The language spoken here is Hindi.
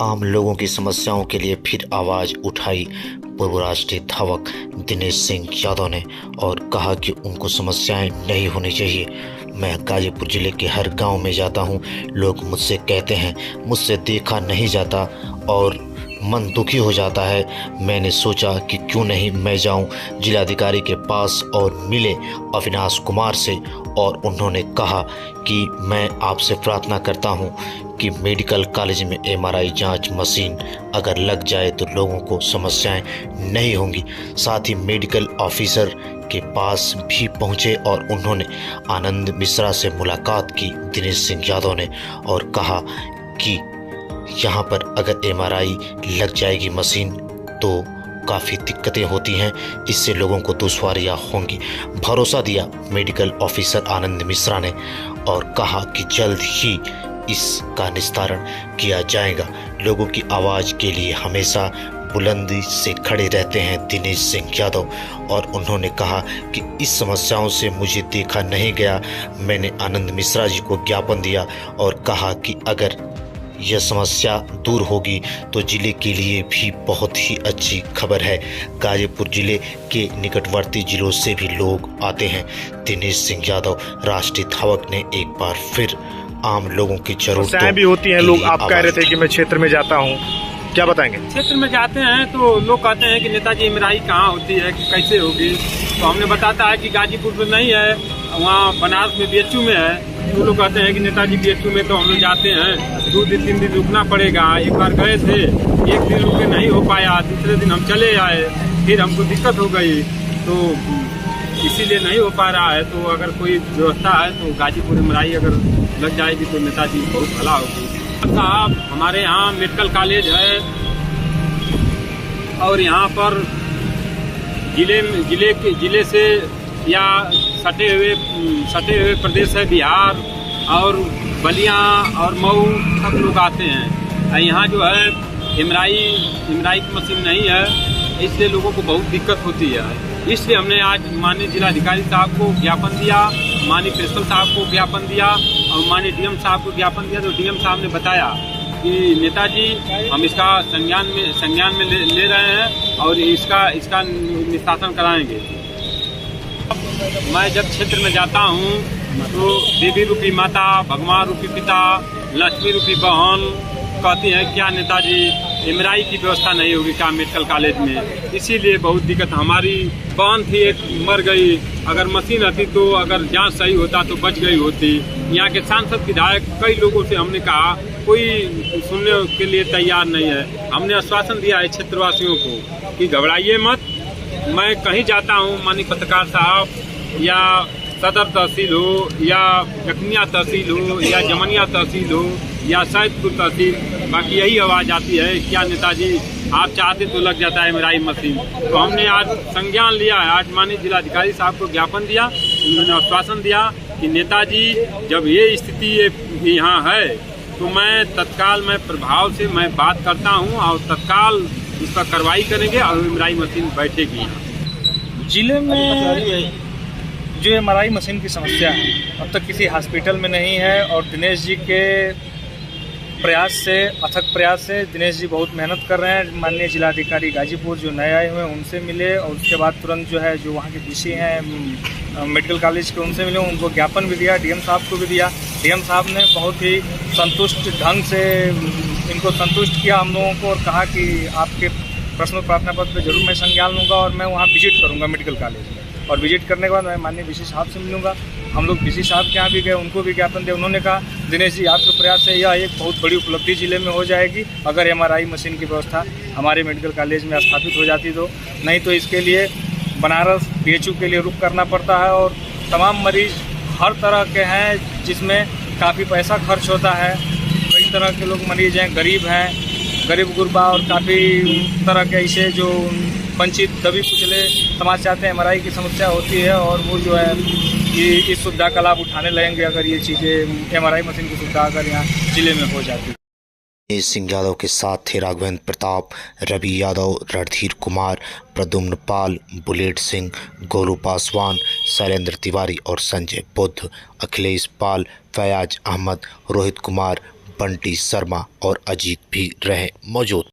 आम लोगों की समस्याओं के लिए फिर आवाज़ उठाई पूर्व राष्ट्रीय धावक दिनेश सिंह यादव ने और कहा कि उनको समस्याएं नहीं होनी चाहिए। मैं गाजीपुर जिले के हर गांव में जाता हूं, लोग मुझसे कहते हैं मुझसे देखा नहीं जाता और मन दुखी हो जाता है। मैंने सोचा कि क्यों नहीं मैं जाऊं जिलाधिकारी के पास और मिले अविनाश कुमार से, और उन्होंने कहा कि मैं आपसे प्रार्थना करता हूं कि मेडिकल कॉलेज में एमआरआई जांच मशीन अगर लग जाए तो लोगों को समस्याएं नहीं होंगी। साथ ही मेडिकल ऑफिसर के पास भी पहुंचे और उन्होंने आनंद मिश्रा से मुलाकात की दिनेश सिंह यादव ने, और कहा कि यहाँ पर अगर एमआरआई लग जाएगी मशीन तो काफ़ी दिक्कतें होती हैं, इससे लोगों को दुश्वारियाँ होंगी। भरोसा दिया मेडिकल ऑफिसर आनंद मिश्रा ने और कहा कि जल्द ही इसका निस्तारण किया जाएगा। लोगों की आवाज़ के लिए हमेशा बुलंदी से खड़े रहते हैं दिनेश सिंह यादव, और उन्होंने कहा कि इस समस्याओं से मुझे देखा नहीं गया। मैंने आनंद मिश्रा जी को ज्ञापन दिया और कहा कि अगर यह समस्या दूर होगी तो जिले के लिए भी बहुत ही अच्छी खबर है। गाजीपुर जिले के निकटवर्ती जिलों से भी लोग आते हैं। दिनेश सिंह यादव राष्ट्रीय धावक ने एक बार फिर आम लोगों की जरूरतें भी होती हैं। लोग आप कह रहे थे कि मैं क्षेत्र में जाता हूं, क्या बताएंगे? क्षेत्र में जाते हैं तो लोग कहते हैं कि नेताजी एमआरआई कहाँ होती है, कैसे होगी। तो हमने बताता है कि गाजीपुर में नहीं है, वहाँ बनारस में बीएचयू में है। तो लोग कहते हैं कि नेताजी बीएचयू में तो हम लोग जाते हैं 2 दिन 3 दिन रुकना पड़ेगा। एक बार गए थे, 1 दिन रुके नहीं हो पाया, दूसरे दिन हम चले आए, फिर हमको दिक्कत हो गई, तो इसीलिए नहीं हो पा रहा है। तो अगर कोई व्यवस्था है तो गाजीपुर एमआरआई अगर लग जाएगी तो नेताजी बहुत भला होगी। साहब हमारे यहाँ मेडिकल कॉलेज है और यहाँ पर जिले से या सटे हुए प्रदेश है बिहार और बलिया और मऊ, सब लोग आते हैं। यहाँ जो है एमआरआई की मशीन नहीं है, इसलिए लोगों को बहुत दिक्कत होती है। इसलिए हमने आज माननीय जिलाधिकारी साहब को ज्ञापन दिया, माननीय प्रिंसिपल साहब को ज्ञापन दिया और माननीय डीएम साहब को ज्ञापन दिया। तो डीएम साहब ने बताया कि नेताजी हम इसका संज्ञान में ले रहे हैं और इसका निष्कासन कराएंगे। मैं जब क्षेत्र में जाता हूँ तो देवी रूपी माता, भगवान रूपी पिता, लक्ष्मी रूपी बहन कहती है क्या नेताजी एमआरआई की व्यवस्था नहीं होगी क्या मेडिकल कॉलेज में। इसीलिए बहुत दिक्कत। हमारी बहन थी, एक मर गई, अगर मशीन रहती तो अगर जांच सही होता तो बच गई होती। यहाँ के सांसद विधायक कई लोगों से हमने कहा, कोई सुनने के लिए तैयार नहीं है। हमने आश्वासन दिया है क्षेत्रवासियों को कि घबराइए मत। मैं कहीं जाता हूँ, माननीय पत्रकार साहब या सदर तहसील हो या जखनिया तहसील हो या जमनिया तहसील हो या सैदपुर तहसील, बाकी यही आवाज़ आती है क्या नेताजी आप चाहते तो लग जाता है एमआरआई मशीन। तो हमने आज संज्ञान लिया है, आज माननीय जिलाधिकारी साहब को ज्ञापन दिया। उन्होंने आश्वासन दिया कि नेताजी जब ये स्थिति यहाँ है तो मैं तत्काल प्रभाव से मैं बात करता हूँ और तत्काल इस पर कार्रवाई करेंगे और एमआरआई मशीन बैठेगी। जिले में जो एमआरआई मशीन की समस्या है अब तक किसी हॉस्पिटल में नहीं है, और दिनेश जी के अथक प्रयास से दिनेश जी बहुत मेहनत कर रहे हैं। माननीय जिलाधिकारी गाजीपुर जो नए आए हुए हैं उनसे मिले और उसके बाद तुरंत जो है जो वहाँ के डीसी हैं मेडिकल कॉलेज के उनसे मिले, उनको ज्ञापन भी दिया, डीएम साहब को भी दिया। डीएम साहब ने बहुत ही संतुष्ट ढंग से इनको संतुष्ट किया हम लोगों को और कहा कि आपके प्रश्न प्रार्थना पत्र पर जरूर मैं संज्ञान लूँगा और मैं वहाँ विजिट करूँगा मेडिकल कॉलेज में, और विजिट करने के बाद मैं माननीय डीसी साहब से मिलूँगा। हम लोग डीसी साहब के यहाँ भी गए, उनको भी ज्ञापन दिया। उन्होंने कहा दिनेश जी आपके प्रयास से यह एक बहुत बड़ी उपलब्धि जिले में हो जाएगी अगर एमआरआई मशीन की व्यवस्था हमारे मेडिकल कॉलेज में स्थापित हो जाती तो। नहीं तो इसके लिए बनारस बीएचयू के लिए रुख करना पड़ता है और तमाम मरीज हर तरह के हैं जिसमें काफ़ी पैसा खर्च होता है। कई तरह के लोग मरीज हैं, गरीब गुरबा और काफ़ी तरह के ऐसे जो वंचित दबी कुचले समाज चाहते हैं। एमआरआई की समस्या होती है और वो जो है कि इस सुविधा का लाभ उठाने लगेंगे अगर ये चीज़ें एमआरआई मशीन की सुविधा अगर यहाँ जिले में हो जाती। दिनेश सिंह यादव के साथ थे राघवेंद्र प्रताप, रवि यादव, रणधीर कुमार, प्रद्युम्न पाल, बुलेट सिंह, गोलू पासवान, शैलेंद्र तिवारी और संजय बुद्ध, अखिलेश पाल, फयाज अहमद, रोहित कुमार, बंटी शर्मा और अजीत भी रहे मौजूद।